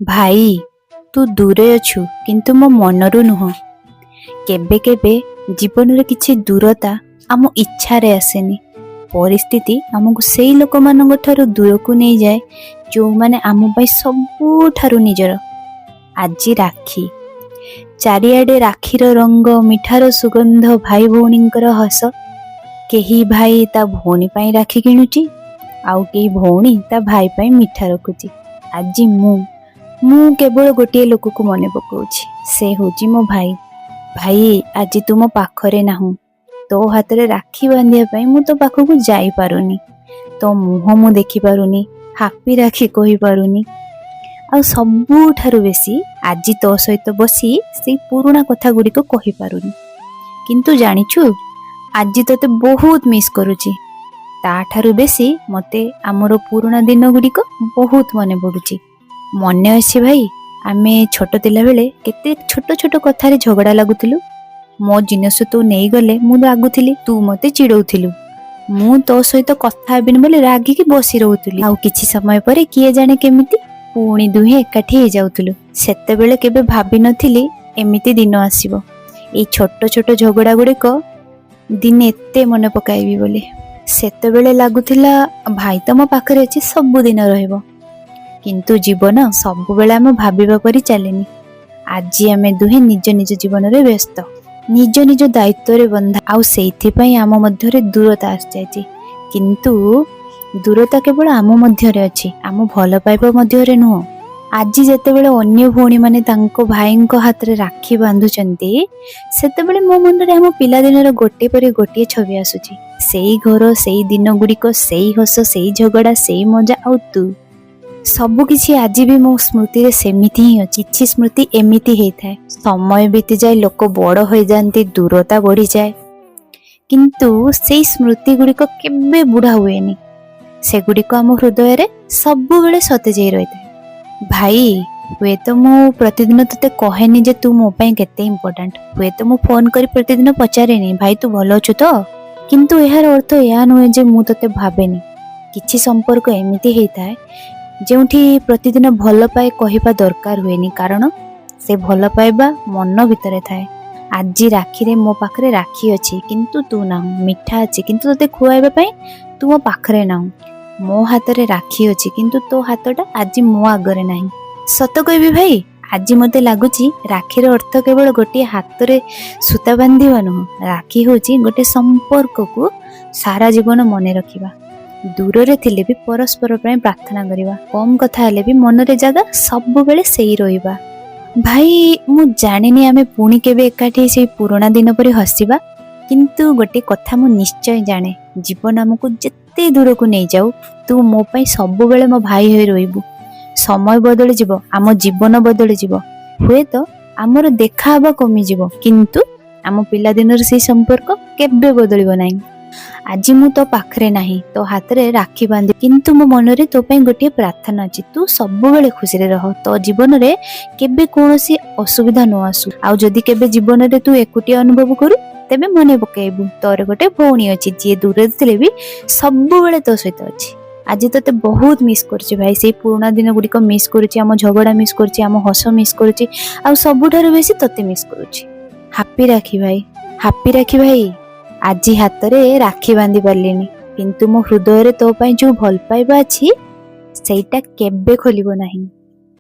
ଭାଇ ତୁ ଦୂରେ ଅଛୁ କିନ୍ତୁ ମୋ ମନରୁ ନୁହଁ। କେବେ କେବେ ଜୀବନରେ କିଛି ଦୂରତା ଆମ ଇଚ୍ଛାରେ ଆସେନି। ପରିସ୍ଥିତି ଆମକୁ ସେଇ ଲୋକମାନଙ୍କ ଠାରୁ ଦୂରକୁ ନେଇଯାଏ ଯେଉଁମାନେ ଆମ ପାଇଁ ସବୁଠାରୁ ନିଜର। ଆଜି ରାକ୍ଷୀ, ଚାରିଆଡ଼େ ରାକ୍ଷୀର ରଙ୍ଗ, ମିଠାର ସୁଗନ୍ଧ, ଭାଇ ଭଉଣୀଙ୍କର ହସ। କେହି ଭାଇ ତା ଭଉଣୀ ପାଇଁ ରାକ୍ଷୀ କିଣୁଛି, ଆଉ କେହି ଭଉଣୀ ତା ଭାଇ ପାଇଁ ମିଠା ରଖୁଛି। ଆଜି ମୁଁ କେବଳ ଗୋଟିଏ ଲୋକକୁ ମନେ ପକାଉଛି, ସେ ହେଉଛି ମୋ ଭାଇ। ଭାଇ, ଆଜି ତୁ ମୋ ପାଖରେ ନାହୁଁ। ତୋ ହାତରେ ରାକ୍ଷୀ ବାନ୍ଧିବା ପାଇଁ ମୁଁ ତୋ ପାଖକୁ ଯାଇପାରୁନି। ତୋ ମୁହଁ ମୁଁ ଦେଖିପାରୁନି, ହାପି ରାକ୍ଷୀ କହିପାରୁନି। ଆଉ ସବୁଠାରୁ ବେଶୀ ଆଜି ତୋ ସହିତ ବସି ସେଇ ପୁରୁଣା କଥା ଗୁଡ଼ିକ କହିପାରୁନି। କିନ୍ତୁ ଜାଣିଛୁ, ଆଜି ତୋତେ ବହୁତ ମିସ୍ କରୁଛି। ତାଠାରୁ ବେଶୀ ମୋତେ ଆମର ପୁରୁଣା ଦିନ ଗୁଡ଼ିକ ବହୁତ ମନେ ପଡ଼ୁଛି। ମନେ ଅଛି ଭାଇ, ଆମେ ଛୋଟ ଥିଲାବେଳେ କେତେ ଛୋଟ ଛୋଟ କଥାରେ ଝଗଡ଼ା ଲାଗୁଥିଲୁ। ମୋ ଜିନିଷ ତୁ ନେଇଗଲେ ମୁଁ ରାଗୁଥିଲି, ତୁ ମୋତେ ଚିଡ଼ଉଥିଲୁ। ମୁଁ ତୋ ସହିତ କଥା ହେବିନି ବୋଲି ରାଗିକି ବସି ରହୁଥିଲି। ଆଉ କିଛି ସମୟ ପରେ କିଏ ଜାଣେ କେମିତି ପୁଣି ଦୁହେଁ ଏକାଠି ହେଇଯାଉଥିଲୁ। ସେତେବେଳେ କେବେ ଭାବିନଥିଲି ଏମିତି ଦିନ ଆସିବ। ଏଇ ଛୋଟ ଛୋଟ ଝଗଡ଼ା ଗୁଡ଼ିକ ଦିନେ ଏତେ ମନେ ପକାଇବି ବୋଲି। ସେତେବେଳେ ଲାଗୁଥିଲା ଭାଇ ତ ମୋ ପାଖରେ ଅଛି, ସବୁଦିନ ରହିବ। କିନ୍ତୁ ଜୀବନ ସବୁବେଳେ ଆମେ ଭାବିବା ପରି ଚାଲେନି। ଆଜି ଆମେ ଦୁହେଁ ନିଜ ନିଜ ଜୀବନରେ ବ୍ୟସ୍ତ, ନିଜ ନିଜ ଦାୟିତ୍ୱରେ ବନ୍ଧା, ଆଉ ସେଇଥିପାଇଁ ଆମ ମଧ୍ୟରେ ଦୂରତା ଆସିଯାଇଛି। କିନ୍ତୁ ଦୂରତା କେବଳ ଆମ ମଧ୍ୟରେ ଅଛି, ଆମ ଭଲ ପାଇବା ମଧ୍ୟରେ ନୁହଁ। ଆଜି ଯେତେବେଳେ ଅନ୍ୟ ଭଉଣୀମାନେ ତାଙ୍କ ଭାଇଙ୍କ ହାତରେ ରାକ୍ଷୀ ବାନ୍ଧୁଛନ୍ତି, ସେତେବେଳେ ମୋ ମନରେ ଆମ ପିଲାଦିନର ଗୋଟିଏ ପରେ ଗୋଟିଏ ଛବି ଆସୁଛି। ସେଇ ଘର, ସେଇ ଦିନ ଗୁଡ଼ିକ, ସେଇ ହସ, ସେଇ ଝଗଡ଼ା, ସେଇ ମଜା, ଆଉ ତୁ। ସବୁକିଛି ଆଜି ବି ମୋ ସ୍ମୃତିରେ ସେମିତି ହିଁ ଅଛି। କିଛି ସ୍ମୃତି ଏମିତି ହେଇଥାଏ, ସମୟ ବିତିଯାଏ, ଲୋକ ବଡ଼ ହୋଇଯାଆନ୍ତି, ଦୂରତା ବଢ଼ିଯାଏ, କିନ୍ତୁ ସେଇ ସ୍ମୃତି ଗୁଡ଼ିକ କେବେ ବୁଢ଼ା ହୁଏନି। ସେଗୁଡ଼ିକ ଆମ ହୃଦୟରେ ସବୁବେଳେ ସତେଜ ହେଇ ରହିଥାଏ। ଭାଇ, ହୁଏତ ମୁଁ ପ୍ରତିଦିନ ତତେ କହେନି ଯେ ତୁ ମୋ ପାଇଁ କେତେ ଇମ୍ପୋର୍ଟାଣ୍ଟ। ହୁଏତ ମୁଁ ଫୋନ୍ କରି ପ୍ରତିଦିନ ପଚାରେନି ଭାଇ ତୁ ଭଲ ଅଛୁ ତ। କିନ୍ତୁ ଏହାର ଅର୍ଥ ଏହା ନୁହେଁ ଯେ ମୁଁ ତତେ ଭାବେନି। କିଛି ସମ୍ପର୍କ ଏମିତି ହେଇଥାଏ ଯେଉଁଠି ପ୍ରତିଦିନ ଭଲ ପାଏ କହିବା ଦରକାର ହୁଏନି, କାରଣ ସେ ଭଲ ପାଇବା ମନ ଭିତରେ ଥାଏ। ଆଜି ରାକ୍ଷୀରେ ମୋ ପାଖରେ ରାକ୍ଷୀ ଅଛି କିନ୍ତୁ ତୁ ନାହୁଁ, ମିଠା ଅଛି କିନ୍ତୁ ତତେ ଖୁଆଇବା ପାଇଁ ତୁ ମୋ ପାଖରେ ନାହୁଁ। ମୋ ହାତରେ ରାକ୍ଷୀ ଅଛି କିନ୍ତୁ ତୋ ହାତଟା ଆଜି ମୋ ଆଗରେ ନାହିଁ। ସତ କହିବି ଭାଇ, ଆଜି ମୋତେ ଲାଗୁଛି ରାକ୍ଷୀର ଅର୍ଥ କେବଳ ଗୋଟିଏ ହାତରେ ସୂତା ବାନ୍ଧିବା ନୁହଁ। ରାକ୍ଷୀ ହେଉଛି ଗୋଟେ ସମ୍ପର୍କକୁ ସାରା ଜୀବନ ମନେ ରଖିବା। ଦୂରରେ ଥିଲେ ବି ପରସ୍ପର ପାଇଁ ପ୍ରାର୍ଥନା କରିବା, କମ୍ କଥା ହେଲେ ବି ମନରେ ଜାଗା ସବୁବେଳେ ସେଇ ରହିବା। ଭାଇ, ମୁଁ ଜାଣିନି ଆମେ ପୁଣି କେବେ ଏକାଠି ସେଇ ପୁରୁଣା ଦିନ ପରି ହସିବା, କିନ୍ତୁ ଗୋଟେ କଥା ମୁଁ ନିଶ୍ଚୟ ଜାଣେ, ଜୀବନ ଆମକୁ ଯେତେ ଦୂରକୁ ନେଇଯାଉ, ତୁ ମୋ ପାଇଁ ସବୁବେଳେ ମୋ ଭାଇ ହୋଇ ରହିବୁ। ସମୟ ବଦଳିଯିବ, ଆମ ଜୀବନ ବଦଳିଯିବ, ହୁଏତ ଆମର ଦେଖାହବା କମିଯିବ, କିନ୍ତୁ ଆମ ପିଲାଦିନର ସେଇ ସମ୍ପର୍କ କେବେ ବଦଳିବ ନାହିଁ। ଆଜି ମୁଁ ତୋ ପାଖରେ ନାହିଁ, ତୋ ହାତରେ ରାକ୍ଷୀ ବାନ୍ଧି, କିନ୍ତୁ ମୋ ମନରେ ତୋ ପାଇଁ ଗୋଟିଏ ପ୍ରାର୍ଥନା ଅଛି, ତୁ ସବୁବେଳେ ଖୁସିରେ ରହ। ତୋ ଜୀବନରେ କେବେ କୌଣସି ଅସୁବିଧା ନ ଆସୁ। ଆଉ ଯଦି କେବେ ଜୀବନରେ ତୁ ଏକୁଟିଆ ଅନୁଭବ କରୁ, ତେବେ ମନେ ପକାଇବୁ ତୋର ଗୋଟେ ଭଉଣୀ ଅଛି ଯିଏ ଦୂରରେ ଥିଲେ ବି ସବୁବେଳେ ତୋ ସହିତ ଅଛି। ଆଜି ତତେ ବହୁତ ମିସ୍ କରୁଛି ଭାଇ। ସେଇ ପୁରୁଣା ଦିନ ଗୁଡ଼ିକ ମିସ୍ କରୁଛି, ଆମ ଝଗଡ଼ା ମିସ୍ କରୁଛି, ଆମ ହସ ମିସ୍ କରୁଛି, ଆଉ ସବୁଠାରୁ ବେଶୀ ତତେ ମିସ୍ କରୁଛି। ହାପି ରାକ୍ଷୀ ଭାଇ, ହାପି ରାକ୍ଷୀ ଭାଇ। ଆଜି ହାତରେ ରାକ୍ଷୀ ବାନ୍ଧି ପାରିଲିନି, କିନ୍ତୁ ମୋ ହୃଦୟରେ ତୋ ପାଇଁ ଯୋଉ ଭଲ ପାଇବା ଅଛି ସେଇଟା କେବେ ଖୋଲିବ ନାହିଁ।